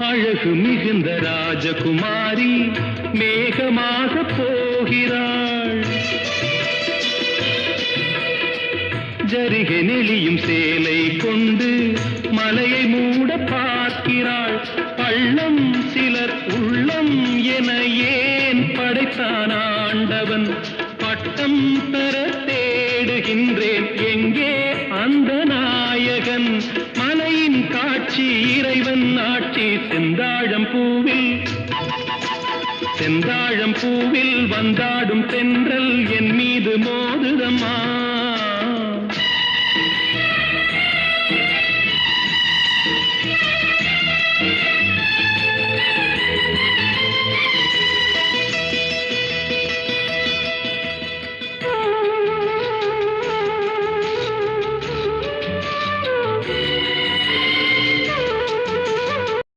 அழகு மிகுந்த ராஜகுமாரி மேகமாக போகிறாள். ஜரிகை நெளியும் சேலை கொண்டு மலையை மூட பார்க்கிறாள். பள்ளம் சிலர் உள்ளம் என ஏன் படைத்தான் ஆண்டவன்? பட்டம் பெற தேடுகின்றேன், எங்கே அந்த நாயகன்? மலையின் காட்சி இறைவன் ஆட்சி. செந்தாழம் பூவில் வந்தாடும் தென்றல் என் மீது மோதுதம்மா.